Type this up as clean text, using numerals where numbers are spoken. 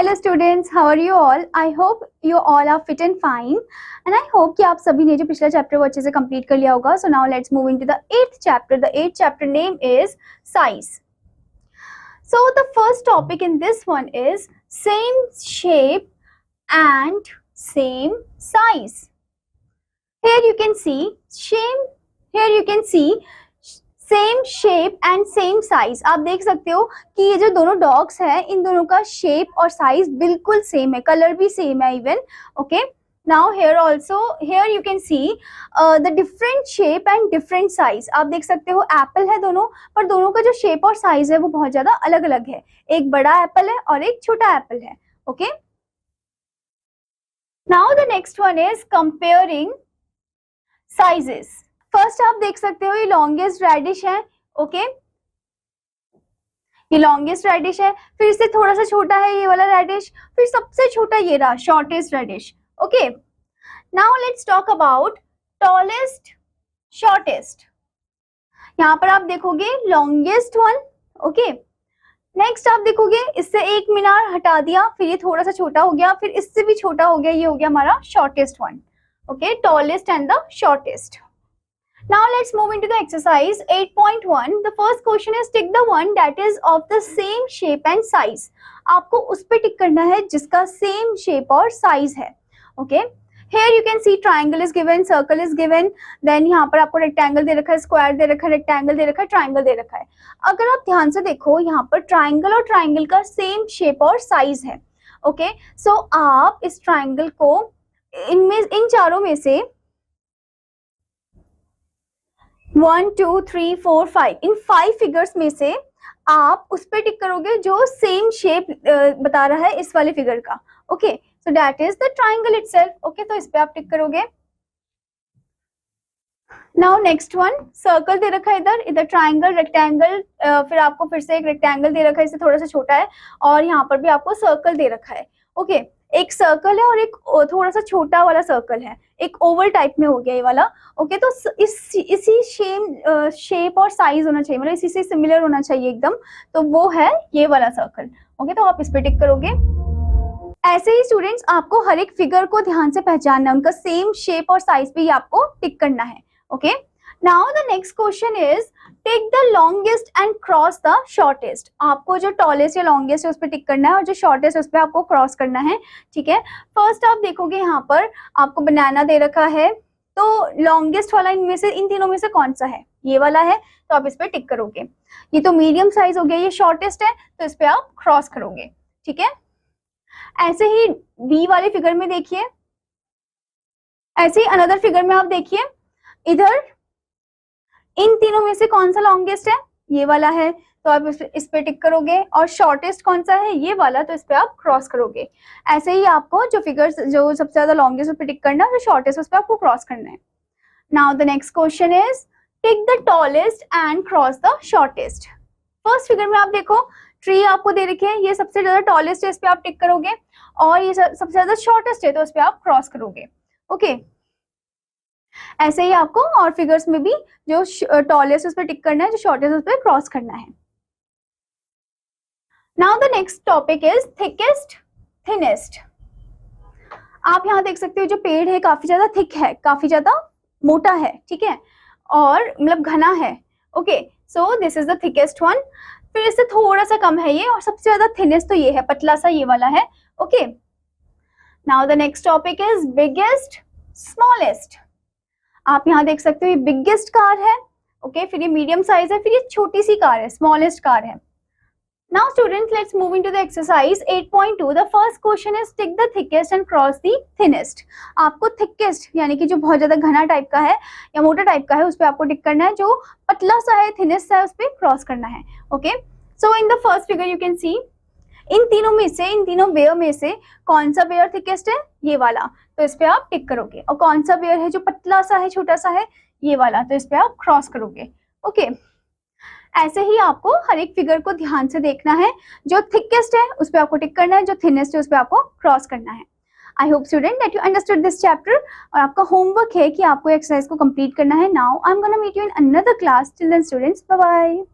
Hello students, how are you all? I hope you all are fit and fine and I hope कि आप सभी ने जो पिछला चैप्टर वो अच्छे से कंप्लीट कर लिया होगा. So now let's move into the 8th chapter. The 8th chapter name is size. So the first topic in this one is same shape and same size. Here you can see same shape and same size. आप देख सकते हो कि ये जो दोनों dogs हैं इन दोनों का शेप और साइज बिल्कुल सेम है, कलर भी सेम है even. Okay, now here you can see the different shape and different size. आप देख सकते हो एप्पल है दोनों, पर दोनों का जो शेप और साइज है वो बहुत ज्यादा अलग अलग है. एक बड़ा एप्पल है और एक छोटा एप्पल है. Okay, now the next one is comparing sizes. First आप देख सकते हो ये लॉन्गेस्ट रेडिश है. ओके, ये लॉन्गेस्ट रेडिश है, फिर इससे थोड़ा सा छोटा है ये वाला रेडिश, फिर सबसे छोटा ये रहा shortest radish. Okay, now let's talk about tallest shortest. यहाँ पर आप देखोगे लॉन्गेस्ट वन. ओके, नेक्स्ट आप देखोगे इससे एक मीनार हटा दिया, फिर ये थोड़ा सा छोटा हो गया, फिर इससे भी छोटा हो गया, ये हो गया हमारा shortest one. Okay, tallest and the shortest. Now let's move into the exercise 8.1. The first question is tick the one that is of the same shape and size. आपको उस पे टिक करना है जिसका same shape और size है. Okay, here you can see triangle is given, circle is given, then यहाँ पर आपको rectangle दे रखा है, square दे रखा है, rectangle दे रखा है, triangle दे रखा है. अगर आप ध्यान से देखो यहाँ पर triangle और triangle का same shape और size है. Okay, so आप इस triangle को इन चारों में से 1 2 3 4 5 इन 5 फिगर्स में से आप उस पे टिक करोगे जो सेम शेप बता रहा है इस वाले फिगर का. Okay, so that is the triangle itself. Okay, तो इस पे आप टिक करोगे. नाउ नेक्स्ट वन, सर्कल दे रखा है इधर ट्राइंगल, रेक्टेंगल, फिर आपको फिर से एक रेक्टेंगल दे रखा है, इससे थोड़ा सा छोटा है, और यहाँ पर भी आपको सर्कल दे रखा है. ओके, एक सर्कल है और एक थोड़ा सा छोटा वाला सर्कल है, एक ओवल टाइप में हो गया ये वाला. ओके, तो इसी शेप और साइज होना चाहिए, मतलब इसी से सिमिलर होना चाहिए एकदम, तो वो है ये वाला सर्कल. ओके, तो आप इस पे टिक करोगे. ऐसे ही स्टूडेंट्स आपको हर एक फिगर को ध्यान से पहचानना है, उनका सेम शेप और साइज पे ही आपको टिक करना है. Okay, now the next question is take the longest and cross the shortest. आपको जो टॉलेस्ट या लॉन्गेस्ट है उस पर टिक करना है और जो शॉर्टेस्ट है उस पर आपको क्रॉस करना है. ठीक है, फर्स्ट आप देखोगे यहाँ पर आपको बनाना दे रखा है, तो लॉन्गेस्ट वाला इनमें से इन तीनों में से कौन सा है? ये वाला है, तो आप इस पर टिक करोगे. ये तो मीडियम साइज हो गया, ये शॉर्टेस्ट है, तो इस पर आप क्रॉस करोगे. ठीक है, ऐसे ही बी वाले फिगर में देखिए, ऐसे ही अनदर फिगर में आप देखिए, इधर इन तीनों में से कौन सा लॉन्गेस्ट है? ये वाला है, तो आप इस पे टिक करोगे. और शॉर्टेस्ट कौन सा है? ये वाला, तो इस पे आप क्रॉस करोगे. ऐसे ही आपको जो फिगर्स जो सबसे ज्यादा लॉन्गेस्ट उस पे टिक करना है, जो शॉर्टेस्ट उस पे आपको क्रॉस करना है. Now the next question is tick the tallest and cross the shortest. First figure में आप देखो ट्री आपको दे रखी है, ये सबसे ज्यादा टॉलेस्ट है, इस पे आप टिक करोगे, और ये सबसे ज्यादा शॉर्टेस्ट है, तो इस पे आप क्रॉस करोगे. ओके, ऐसे ही आपको और फिगर्स में भी जो टॉलेस्ट उस पर टिक करना है, जो शॉर्टेस्ट उस पर क्रॉस करना है. Now the next topic is thickest thinnest. आप यहाँ देख सकते हो जो पेड़ है काफी ज्यादा थिक है, काफी ज्यादा मोटा है. ठीक है, और मतलब घना है. Okay, so this is the thickest one. फिर इससे थोड़ा सा कम है ये, और सबसे ज्यादा थिनेस्ट तो ये है, पतला सा ये वाला है. Okay, now the next topic is biggest smallest. आप यहाँ देख सकते हो ये बिगेस्ट कार है. ओके, फिर ये मीडियम साइज है, फिर ये छोटी सी कार है, स्मॉलेस्ट कार है. Now students let's move into the exercise 8.2. The first question is tick the thickest and cross the thinnest. आपको थिकेस्ट यानी कि जो बहुत ज्यादा घना टाइप का है या मोटा टाइप का है उस पर आपको टिक करना है, जो पतला सा है, थिनेस्ट सा है, उस पर क्रॉस करना है. Okay, so in the first figure you can see in तीनों वेयर में से कौन सा वेयर थिकेस्ट है? ये वाला, तो इस पे आप टिक करोगे. और कौन सा वेयर है जो पतला सा है, छोटा सा है? ये वाला, तो इस पे आप क्रॉस करोगे. ओके, ऐसे ही आपको हर एक फिगर को ध्यान से देखना है, जो थिकेस्ट है उस पे आपको टिक करना है, जो थिनेस्ट है उस पे आपको क्रॉस करना है. I hope student that you understood this chapter. और आपका होमवर्क है कि आपको एक्सरसाइज को कंप्लीट करना है. Now I am gonna meet you in another class. Till then students, bye bye.